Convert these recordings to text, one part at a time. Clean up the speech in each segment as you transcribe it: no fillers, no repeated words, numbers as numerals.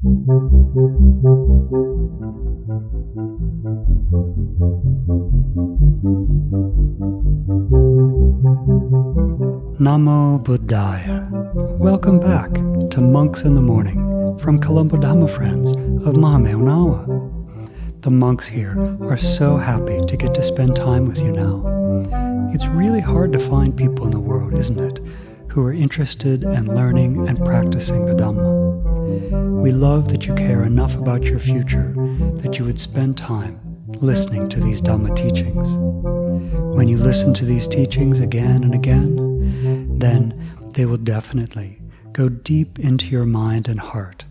Namo Buddhaya. Welcome back to Monks in the Morning from Colombo Dhamma Friends of Mahameunawa. The monks here are so happy to get to spend time with you now. It's really hard to find people in the world, isn't it, who are interested in learning and practicing the Dhamma. We love that you care enough about your future that you would spend time listening to these Dhamma teachings. When you listen to these teachings again and again, then they will definitely go deep into your mind and heart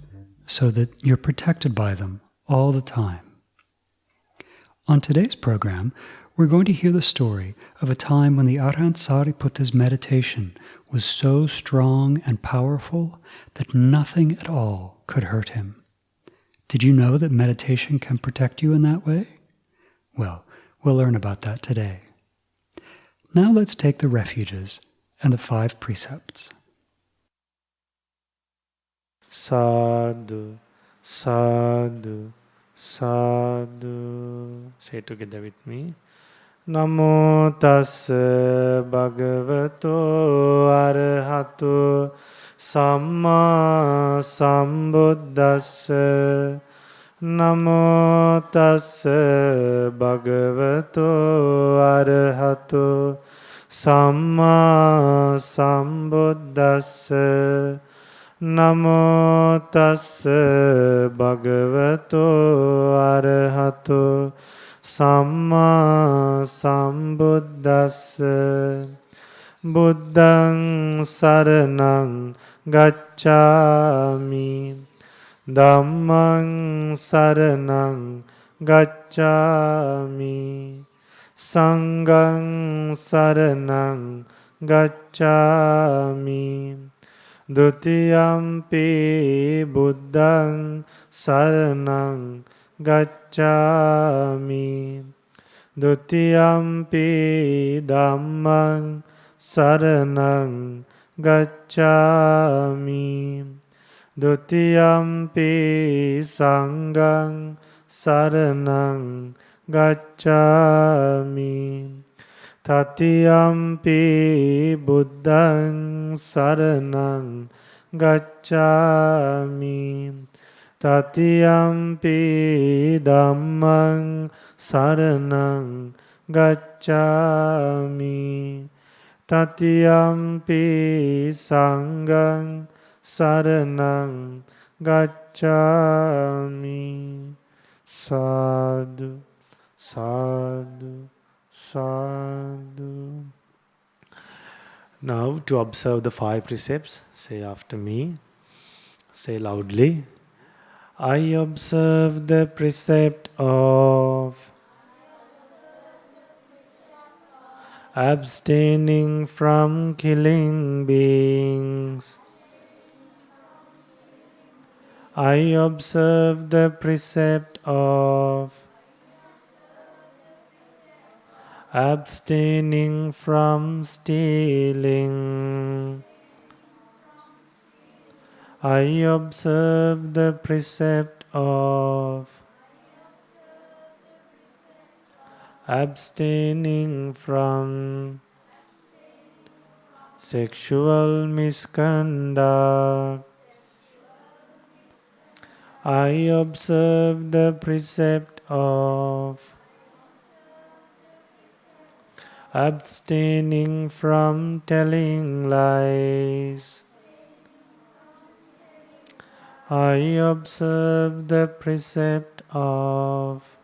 so that you're protected by them all the time. On today's program, we're going to hear the story of a time when the Arhat Sariputta's meditation was so strong and powerful that nothing at all could hurt him. Did you know that meditation can protect you in that way? Well, we'll learn about that today. Now let's take the refuges and the 5 precepts. Sadhu, sadhu, sadhu. Say together with me. Namo tassa bhagavato arahato samma sambuddhassa. Namo tassa bhagavato arahato samma sambuddhassa. Namo tassa bhagavato arahato samma sambuddhassa. Buddhaṃ saranang gacchāmi. Dhammaṃ saranang gacchāmi. Sanghaṃ saranang gacchāmi. Dutiyampi buddhaṃ saranang gacchāmi. Dutiyampi dhammaṃ saranang gacchāmi. Dutiyampi sanghaṃ saranang gacchāmi. Tatiyampi buddhaṃ saranang gacchāmi. Tatiyampi dhammaṃ saranang gacchāmi. Tatiyampi sanghaṃ saranang gacchāmi. Sadhu, sadhu, sadhu. Now to observe the 5 precepts, say after me. Say loudly. I observe the precept of abstaining from killing beings. I observe the precept of abstaining from stealing. I observe the precept of abstaining from sexual misconduct. I observe the precept of abstaining from telling lies. I observe the precept of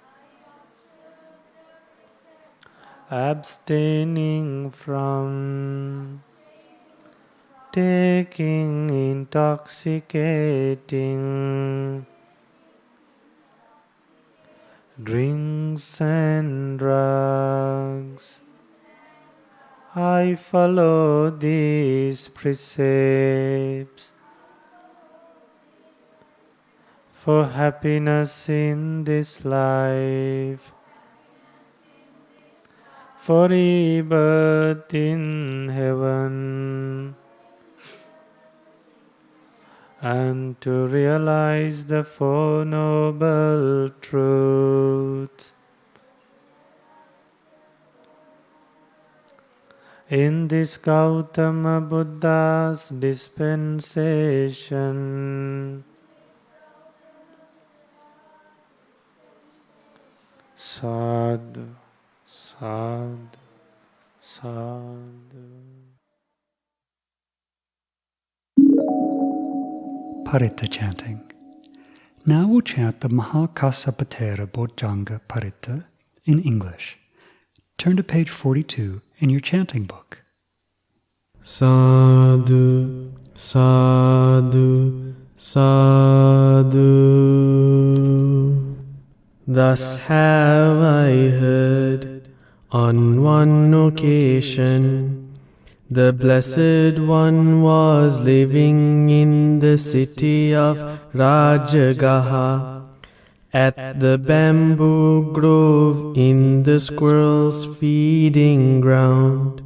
abstaining from taking intoxicating drinks and drugs. I follow these precepts for happiness in this life, for rebirth in heaven, and to realize the Four Noble Truths. In this Gautama Buddha's dispensation, sadhu, sadhu, sadhu. Paritta chanting. Now we'll chant the Mahakassapatera Bojjhanga Paritta in English. Turn to page 42 in your chanting book. Sadhu, sadhu, sadhu. Thus have I heard on one occasion the Blessed One was living in the city of Rajagaha, at the bamboo grove in the squirrel's feeding ground.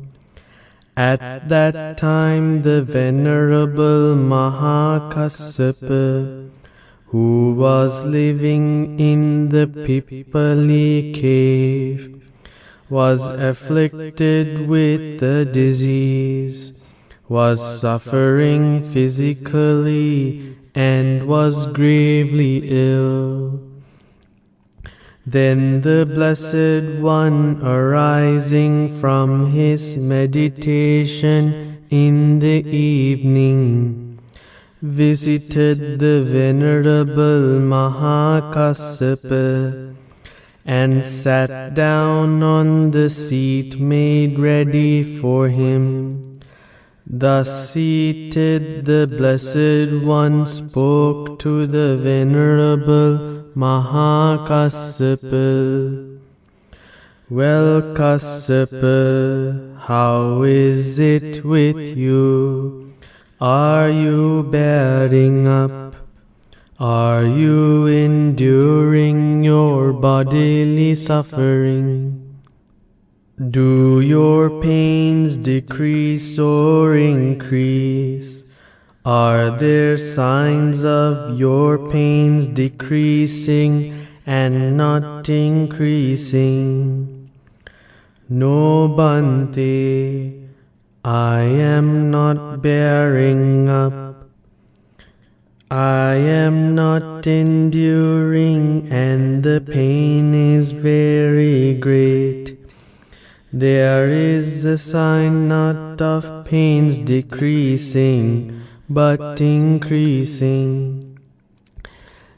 At that time the Venerable Mahakassapa, who was living in the Pipali cave, was afflicted with the disease, was suffering physically, and was gravely ill. Then the Blessed One, arising from his meditation in the evening, visited the Venerable Mahakassapa and sat down on the seat made ready for him. Thus seated, the Blessed One spoke to the Venerable Mahakassapa. Well, Kassapa, how is it with you? Are you bearing up? Are you enduring your bodily suffering? Do your pains decrease or increase? Are there signs of your pains decreasing and not increasing? No, Bhante, I am not bearing up. I am not enduring, and the pain is very great. There is a sign not of pains decreasing, but increasing.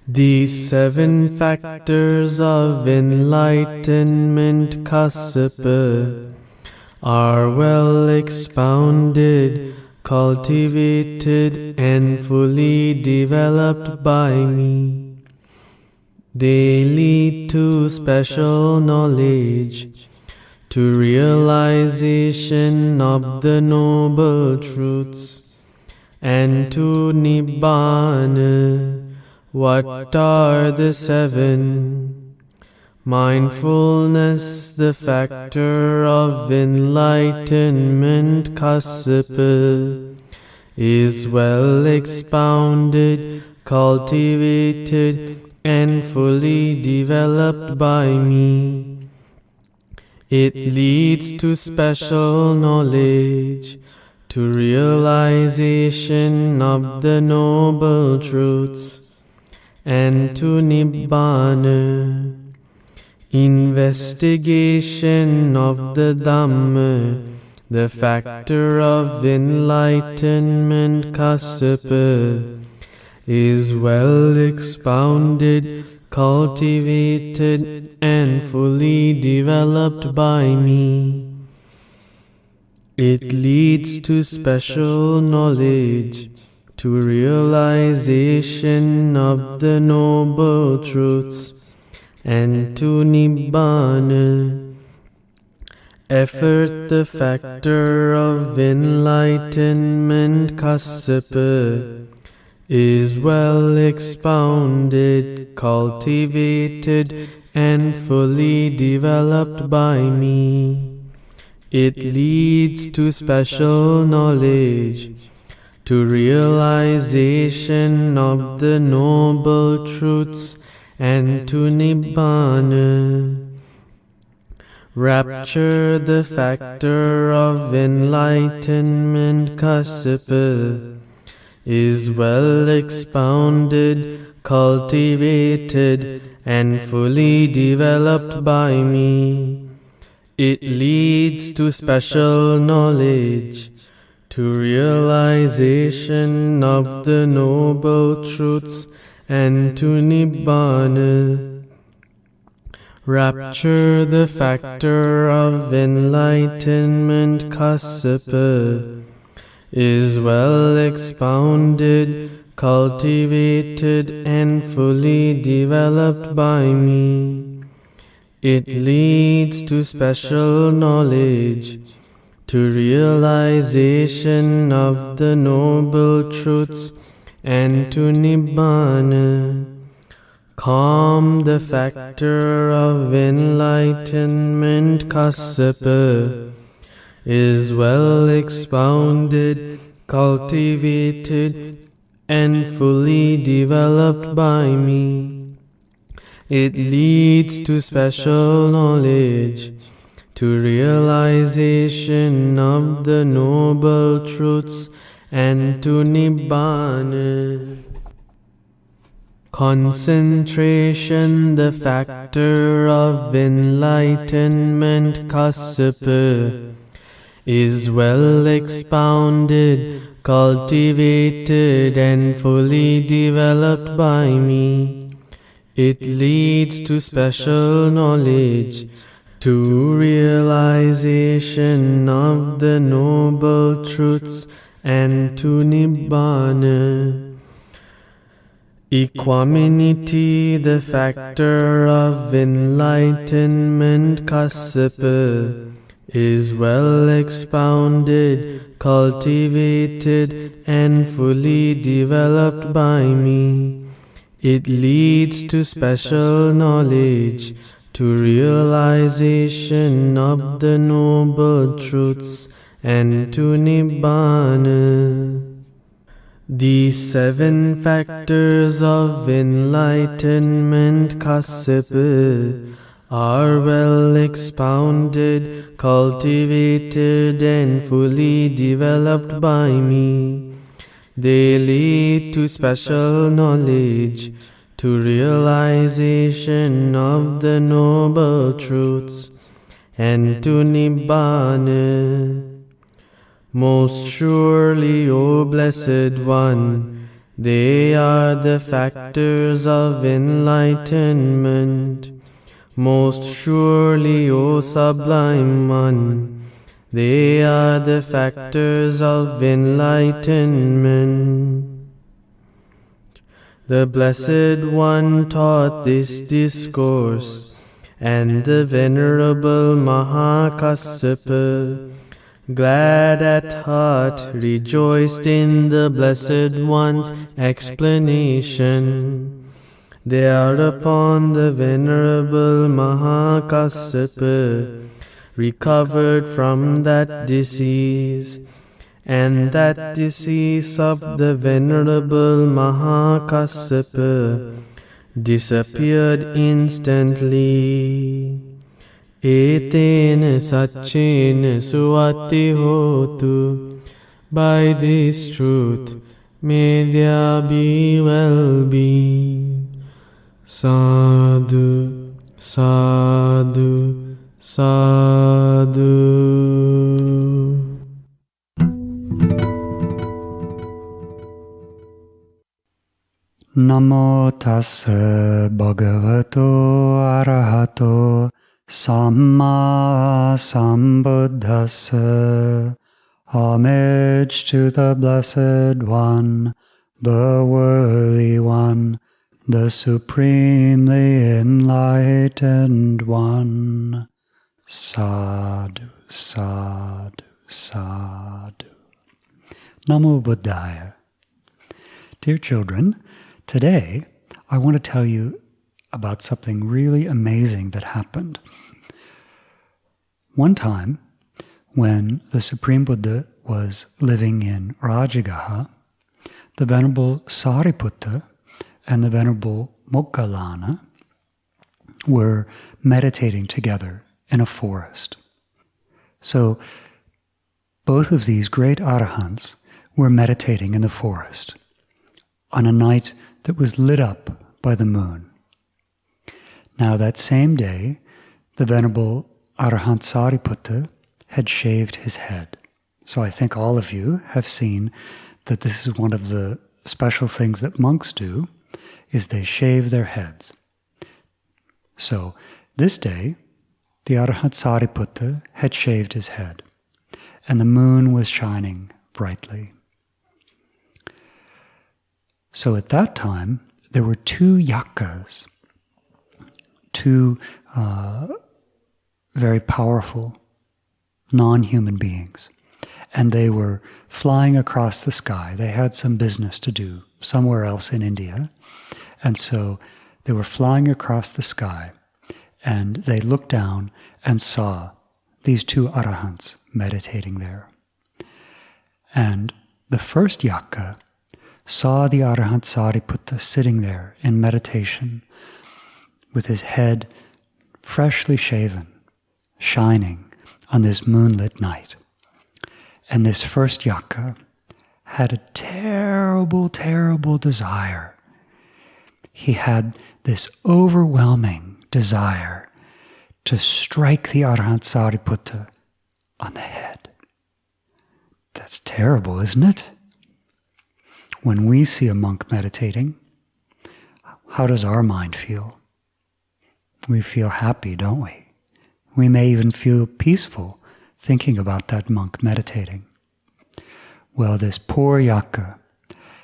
These 7 factors of enlightenment, Kassapa, are well expounded, cultivated, and fully developed by me. They lead to special knowledge, to realization of the noble truths, and to Nibbana. What are the 7? Mindfulness, the factor of enlightenment, Kassapa, is well expounded, cultivated, and fully developed by me. It leads to special knowledge, to realization of the noble truths, and to Nibbana. Investigation of the Dhamma, the factor of enlightenment, Kassapa, is well expounded, cultivated, and fully developed by me. It leads to special knowledge, to realization of the noble truths, and to Nibbana. Effort, the factor of enlightenment, Kassapa, is well expounded, cultivated, and fully developed by me. It leads to special knowledge, to realization of the Noble Truths and to Nibbana. Rapture, the factor of enlightenment, Kassapa, is well expounded, cultivated, and fully developed by me. It leads to special knowledge, to realization of the Noble Truths and to Nibbana. Rapture, the factor of enlightenment, Kassapa, is well expounded, cultivated, and fully developed by me. It leads to special knowledge, to realization of the Noble Truths and to Nibbana. Calm, the factor of enlightenment, Kassapa, is well expounded, cultivated, and fully developed by me. It leads to special knowledge, to realization of the Noble Truths and to Nibbana. Concentration, the factor of enlightenment, Kassapa, is well expounded, cultivated, and fully developed by me. It leads to special knowledge, to realization of the Noble Truths and to Nibbana. Equanimity, the factor of enlightenment, Kassapa, is well expounded, cultivated, and fully developed by me. It leads to special knowledge, to realization of the Noble Truths and to Nibbana. The 7 factors of enlightenment, Kassapa, are well expounded, cultivated, and fully developed by me. They lead to special knowledge, to realization of the Noble Truths and to Nibbana. Most surely, O Blessed One, they are the factors of enlightenment. Most surely, O Sublime One, they are the factors of enlightenment. The Blessed One taught this discourse, and the Venerable Mahakassapa, glad at heart, rejoiced in the Blessed One's explanation. Thereupon the Venerable Mahakassapa recovered from that disease, and that disease of the Venerable Mahakassapa disappeared instantly. Etena satchena suati hotu. By this truth may there be well-being. Sadhu, sadhu, sadhu. Namo tassa bhagavato arahato Samma Sambuddhassa. Homage to the Blessed One, the Worthy One, the Supremely Enlightened One. Sadhu, sadhu, sadhu. Namo Buddhaya. Dear children, today I want to tell you about something really amazing that happened. One time, when the Supreme Buddha was living in Rajagaha, the Venerable Sariputta and the Venerable Moggallana were meditating together in a forest. So both of these great arahants were meditating in the forest on a night that was lit up by the moon. Now that same day, the Venerable Arahant Sariputta had shaved his head. So I think all of you have seen that this is one of the special things that monks do, is they shave their heads. So this day, the Arahant Sariputta had shaved his head, and the moon was shining brightly. So at that time, there were two yakas, two very powerful non-human beings, and they were flying across the sky. They had some business to do somewhere else in India, and so they were flying across the sky, and they looked down and saw these two arahants meditating there. And the first yaka saw the Arahant Sariputta sitting there in meditation with his head freshly shaven, shining on this moonlit night. And this first yaka had a terrible, terrible desire. He had this overwhelming desire to strike the Arahant Sariputta on the head. That's terrible, isn't it? When we see a monk meditating, how does our mind feel? We feel happy, don't we? We may even feel peaceful thinking about that monk meditating. Well, this poor yaka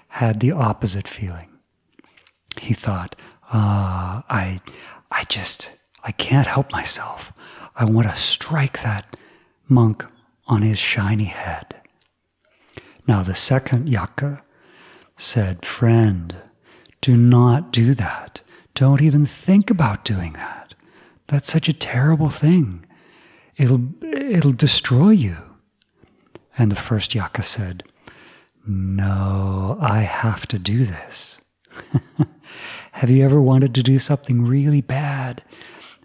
had the opposite feeling. He thought, I can't help myself. I want to strike that monk on his shiny head. Now the second yaka said, friend, do not do that. Don't even think about doing that. That's such a terrible thing. It'll destroy you. And the first yaka said, no, I have to do this. Have you ever wanted to do something really bad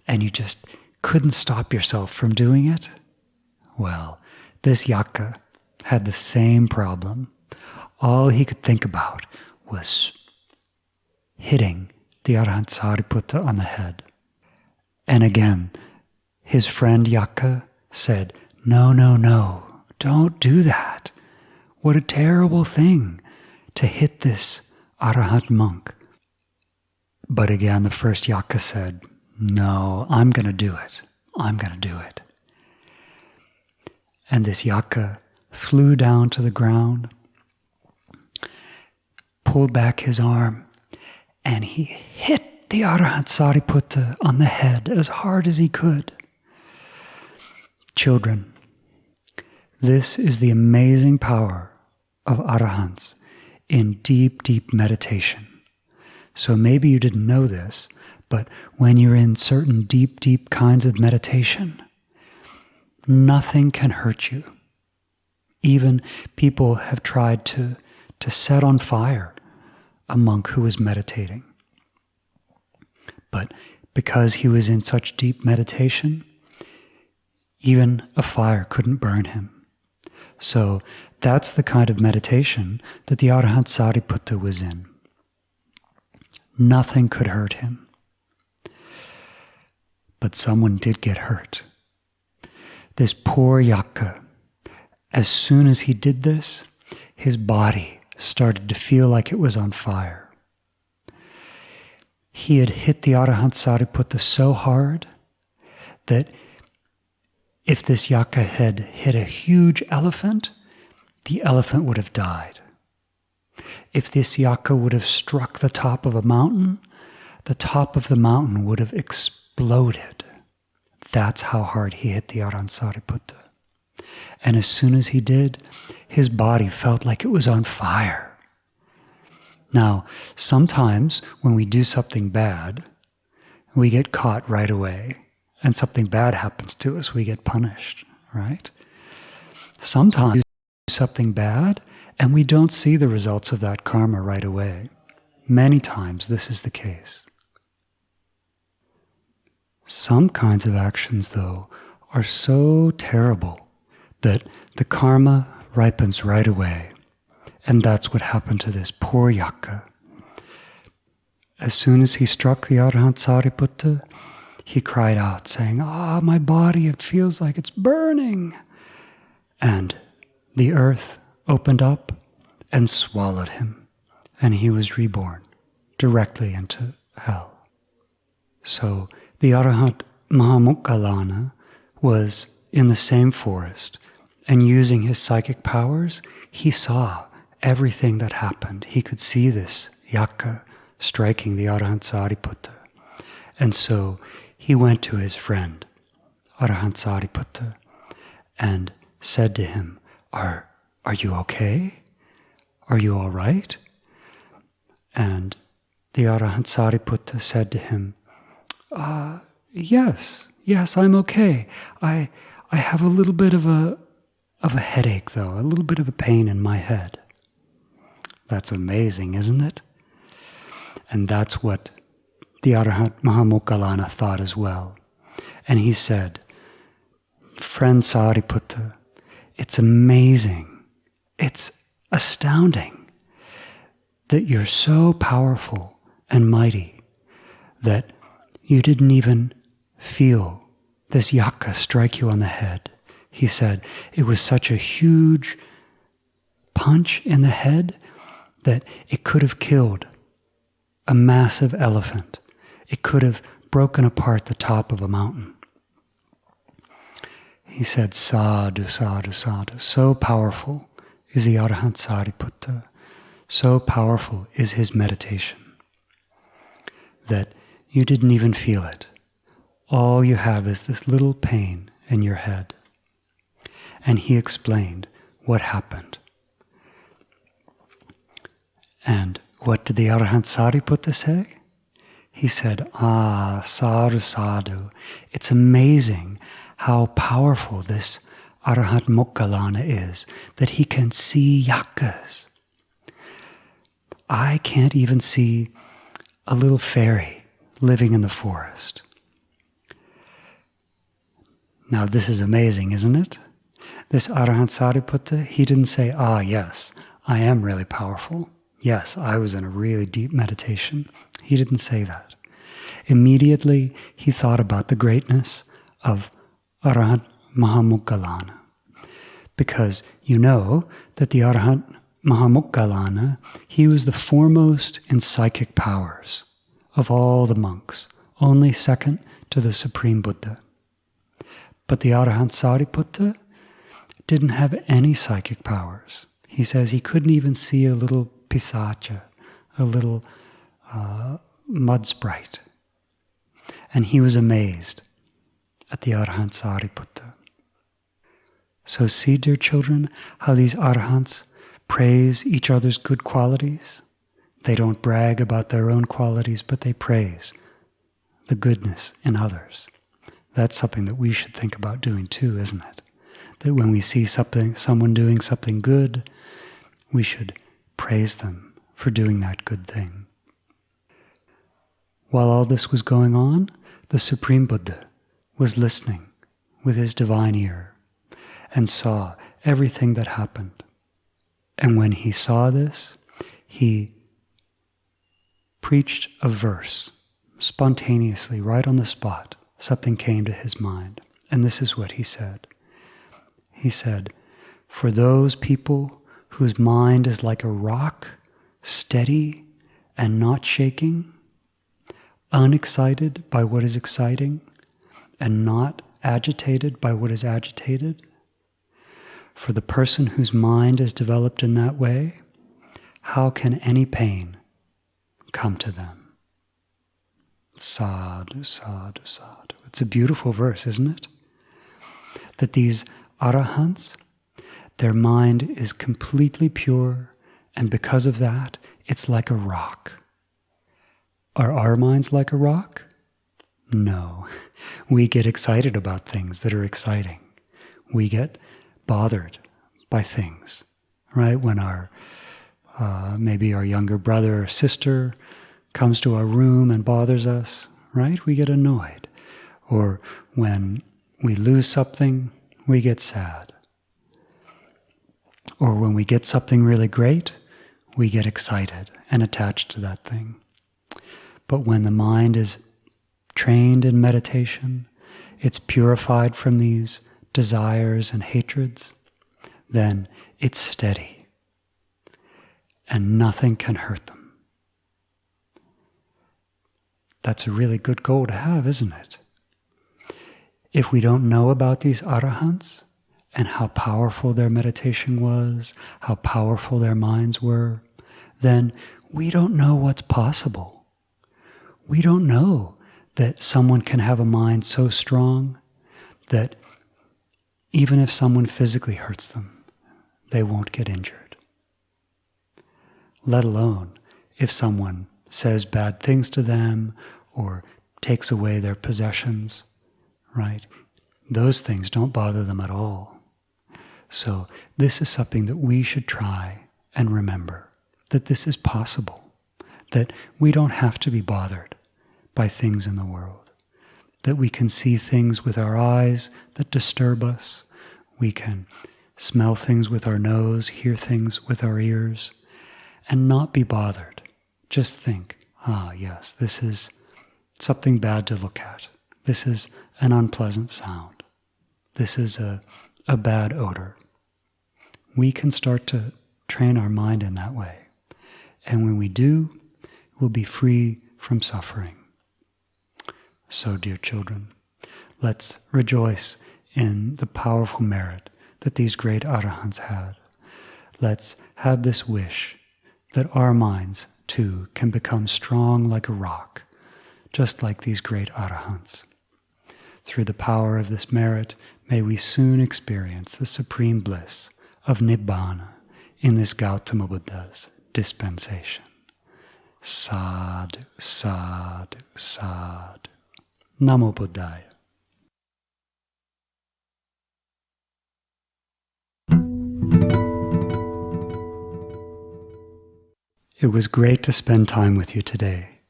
and you just couldn't stop yourself from doing it? Well, this yaka had the same problem. All he could think about was hitting the Arahant Sariputta on the head. And again, his friend Yaka said, no, don't do that. What a terrible thing to hit this Arahant monk. But again, the first yaka said, no, I'm going to do it. I'm going to do it. And this yaka flew down to the ground, pulled back his arm, and he hit the Arahant Sariputta on the head as hard as he could. Children, this is the amazing power of arahants in deep, deep meditation. So maybe you didn't know this, but when you're in certain deep, deep kinds of meditation, nothing can hurt you. Even people have tried to set on fire a monk who was meditating. But because he was in such deep meditation, even a fire couldn't burn him. So that's the kind of meditation that the Arahant Sariputta was in. Nothing could hurt him. But someone did get hurt. This poor yaka, as soon as he did this, his body started to feel like it was on fire. He had hit the Arahant Sariputta so hard that if this yaka had hit a huge elephant, the elephant would have died. If this yaka would have struck the top of a mountain, the top of the mountain would have exploded. That's how hard he hit the Arahant Sariputta. And as soon as he did, his body felt like it was on fire. Now, sometimes when we do something bad, we get caught right away. And something bad happens to us, we get punished, right? Sometimes something bad, and we don't see the results of that karma right away. Many times this is the case. Some kinds of actions, though, are so terrible that the karma ripens right away. And that's what happened to this poor Yakka. As soon as he struck the Arahant Sariputta, he cried out, saying, my body, it feels like it's burning. And the earth opened up and swallowed him, and he was reborn directly into hell. So the Arahant Mahamukkalana was in the same forest, and using his psychic powers, he saw everything that happened. He could see this Yakka striking the Arahant Sariputta. And so he went to his friend, Arahant Sariputta, and said to him, Are you okay? Are you all right? And the Arahant Sariputta said to him, Yes, I'm okay. I have a little bit of a headache, though, a little bit of a pain in my head. That's amazing, isn't it? And that's what the Arahant Mahamukkalana thought as well. And he said, Friend Sariputta, it's amazing, it's astounding that you're so powerful and mighty that you didn't even feel this Yakka strike you on the head. He said, it was such a huge punch in the head that it could have killed a massive elephant. It could have broken apart the top of a mountain. He said, Sadhu, sadhu, sadhu. So powerful is the Arahant Sariputta. So powerful is his meditation that you didn't even feel it. All you have is this little pain in your head. And he explained what happened. And what did the Arahant Sariputta say? He said, sadhu, sadhu. It's amazing how powerful this Arahant Mukkalana is, that he can see yakkas. I can't even see a little fairy living in the forest. Now this is amazing, isn't it? This Arahant Sariputta, he didn't say, yes, I am really powerful. Yes, I was in a really deep meditation. He didn't say that. Immediately, he thought about the greatness of Arahant Mahamukkalana. Because you know that the Arahant Mahamukkalana, he was the foremost in psychic powers of all the monks, only second to the Supreme Buddha. But the Arahant Sariputta didn't have any psychic powers. He says he couldn't even see a little pisacha, a little mud sprite. And he was amazed at the Arahant Sariputta. So see, dear children, how these Arahants praise each other's good qualities. They don't brag about their own qualities, but they praise the goodness in others. That's something that we should think about doing too, isn't it? That when we see someone doing something good, we should praise them for doing that good thing. While all this was going on, the Supreme Buddha was listening with his divine ear and saw everything that happened. And when he saw this, he preached a verse spontaneously, right on the spot. Something came to his mind, and this is what he said. He said, for those people whose mind is like a rock, steady and not shaking, unexcited by what is exciting, and not agitated by what is agitated, for the person whose mind is developed in that way, how can any pain come to them? Sadhu, sadhu, sadhu. It's a beautiful verse, isn't it? That these arahants, their mind is completely pure, and because of that, it's like a rock. Are our minds like a rock? No. We get excited about things that are exciting. We get bothered by things, right? When maybe our younger brother or sister comes to our room and bothers us, right? We get annoyed. Or when we lose something, we get sad. Or when we get something really great, we get excited and attached to that thing. But when the mind is trained in meditation, it's purified from these desires and hatreds, then it's steady and nothing can hurt them. That's a really good goal to have, isn't it? If we don't know about these arahants and how powerful their meditation was, how powerful their minds were, then we don't know what's possible. We don't know that someone can have a mind so strong that even if someone physically hurts them, they won't get injured. Let alone if someone says bad things to them or takes away their possessions, right? Those things don't bother them at all. So this is something that we should try and remember, that this is possible, that we don't have to be bothered by things in the world, that we can see things with our eyes that disturb us, we can smell things with our nose, hear things with our ears, and not be bothered. Just think, yes, this is something bad to look at. This is an unpleasant sound. This is a bad odor. We can start to train our mind in that way. And when we do, we'll be free from suffering. So, dear children, let's rejoice in the powerful merit that these great arahants had. Let's have this wish that our minds, too, can become strong like a rock, just like these great arahants. Through the power of this merit, may we soon experience the supreme bliss of Nibbana in this Gautama Buddha's dispensation. Sadhu, sadhu, sadhu. Namo Buddhaya. It was great to spend time with you today.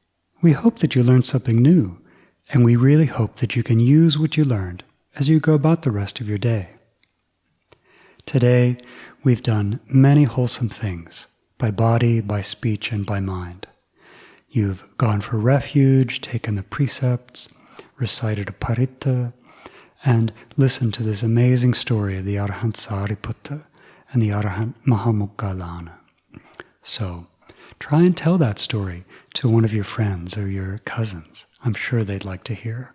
We hope that you learned something new, and we really hope that you can use what you learned as you go about the rest of your day. Today, we've done many wholesome things, by body, by speech, and by mind. You've gone for refuge, taken the precepts, recited a paritta, and listened to this amazing story of the Arahant Sariputta and the Arahant Mahamoggallana. So, try and tell that story to one of your friends or your cousins. I'm sure they'd like to hear.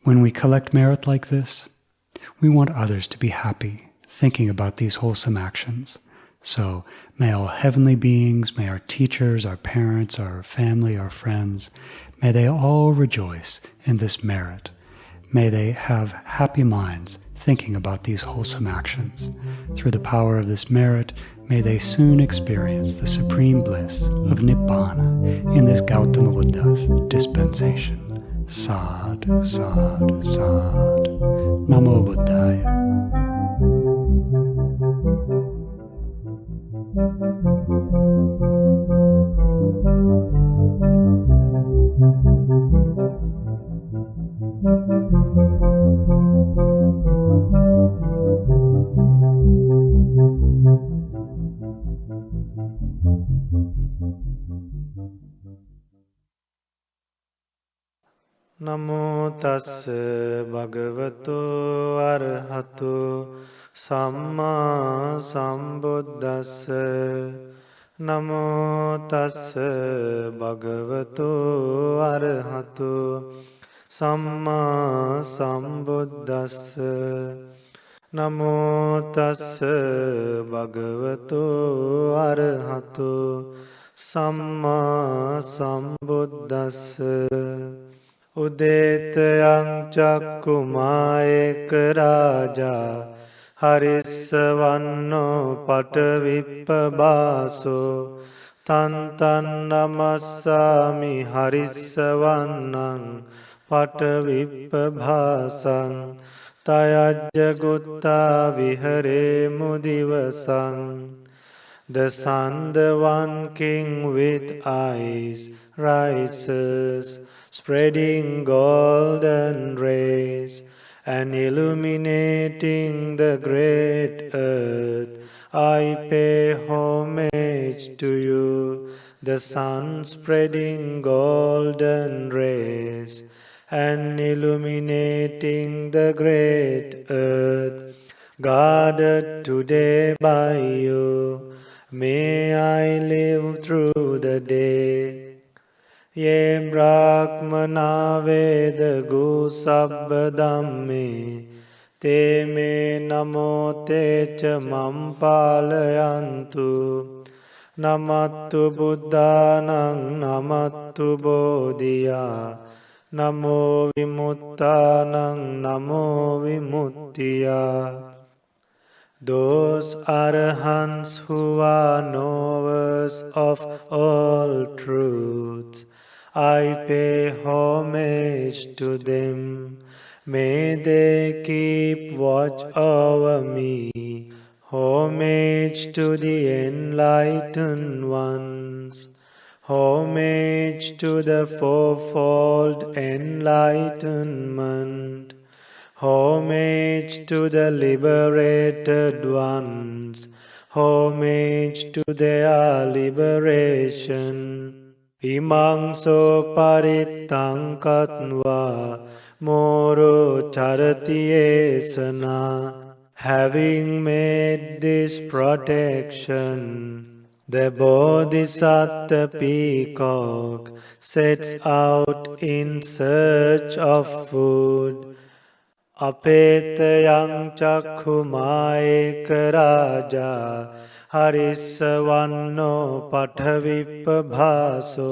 When we collect merit like this, we want others to be happy, thinking about these wholesome actions. So may all heavenly beings, may our teachers, our parents, our family, our friends, may they all rejoice in this merit. May they have happy minds thinking about these wholesome actions. Through the power of this merit, may they soon experience the supreme bliss of Nibbana in this Gautama Buddha's dispensation. Sadhu, sadhu, sadhu. Namo Buddhaya. Namo tassa bhagavato arahato samma sambuddhassa. Namo tassa bhagavato arahato samma sambuddhassa. Namo tassa bhagavato arahato samma sambuddhassa. Udetayang cakkumayek raja harissavanno patavippabaso tantan namassami harissavannang patavippabhasang Tayajya gutta vihare mudivasang. The sun, the one king with eyes, rises, spreading golden rays and illuminating the great earth. I pay homage to you, the sun spreading golden rays and illuminating the great earth, guarded today by you. May I live through the day. Ye Brahmana Veda Gu Sabba Dhamme Te me namo te cha mampalayantu. Namattu Buddhanang namattu Bodhiya. Namo Vimuttanang namo Vimuttiya. Those arahants who are knowers of all truths, I pay homage to them. May they keep watch over me. Homage to the enlightened ones. Homage to the fourfold enlightenment. Homage to the liberated ones. Homage to their liberation. Imang so parittang katva moro charati esana. Having made this protection, the Bodhisattva peacock sets out in search of food. Apetayang chakkhumāyeka rājā harissavanno pathavippabhāso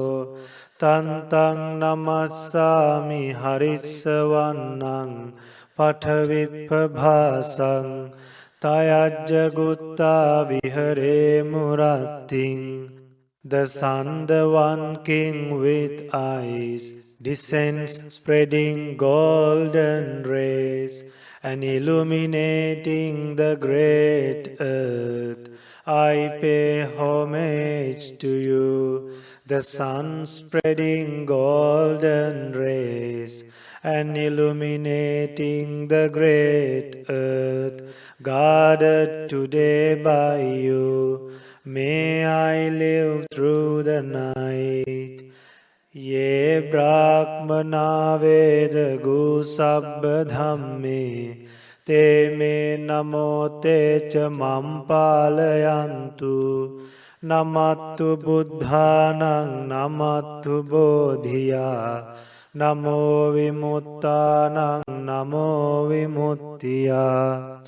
tantang namassāmi harissavannang pathavippabhāsang tayajja gutta vihare murattiṃ. The sun, the one king with eyes, descends spreading golden rays and illuminating the great earth. I pay homage to you, the sun spreading golden rays and illuminating the great earth, guarded today by you. May I live through the night. Ye Brahmana Veda Gu Sabba Dhamme Te me namo te cha mampalayantu. Namattu Buddhanang namattu Bodhiya. Namo Vimuttanang namo Vimuttiya.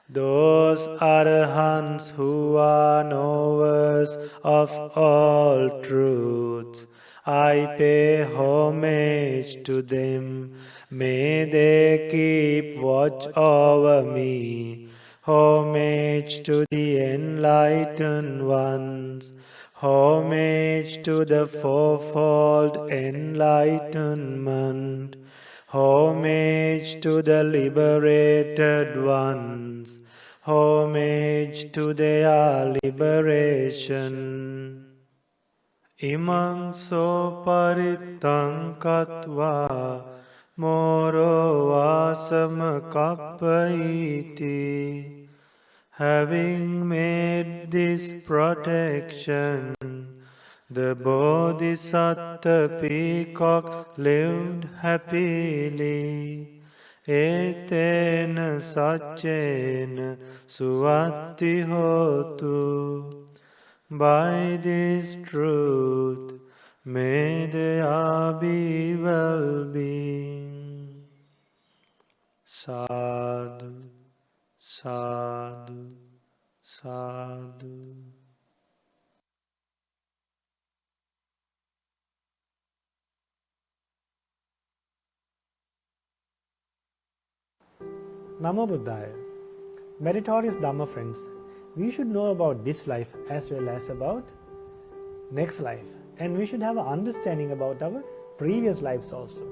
Those arahants who are knowers of all truths, I pay homage to them. May they keep watch over me. Homage to the enlightened ones. Homage to the fourfold enlightenment. Homage to the liberated ones. Homage to their liberation. Imang so parittang katva moro vasam kappaiti. Having made this protection, the Bodhisattva peacock lived happily. Etena saccena suvatti hotu. By this truth may there be well-being. Sadhu, sadhu, sadhu. Namo Buddhaya. Meritorious Dhamma friends, we should know about this life as well as about next life, and we should have an understanding about our previous lives also.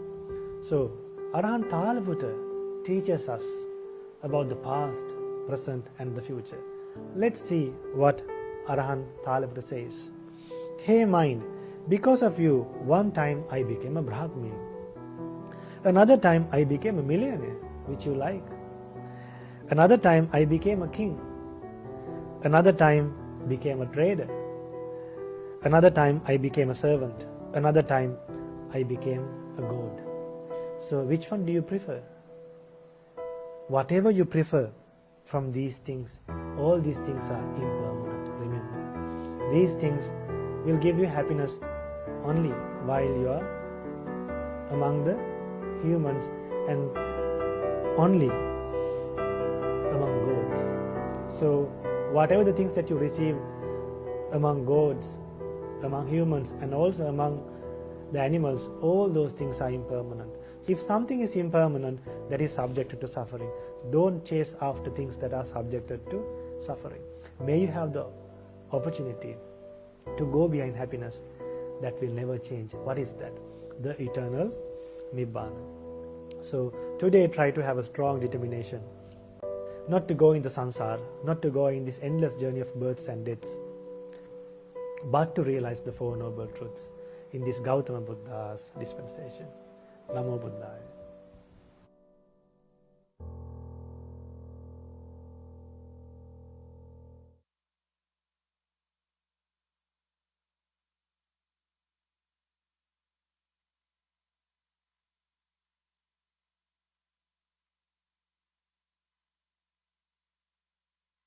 So, Arahant Thalaputta teaches us about the past, present and the future. Let's see what Arahant Thalaputta says. Hey mind, because of you, one time I became a Brahmin. Another time I became a millionaire, which you like. Another time I became a king. Another time became a trader. Another time I became a servant. Another time I became a god. So which one do you prefer? Whatever you prefer from these things, all these things are impermanent. Remember, these things will give you happiness only while you are among the humans and only among gods. So whatever the things that you receive among gods, among humans and also among the animals, all those things are impermanent. If something is impermanent, that is subjected to suffering. Don't chase after things that are subjected to suffering. May you have the opportunity to go behind happiness that will never change. What is that? The eternal Nibbana. So today try to have a strong determination not to go in the samsara, not to go in this endless journey of births and deaths, but to realize the Four Noble Truths in this Gautama Buddha's dispensation. Namo Buddhaya.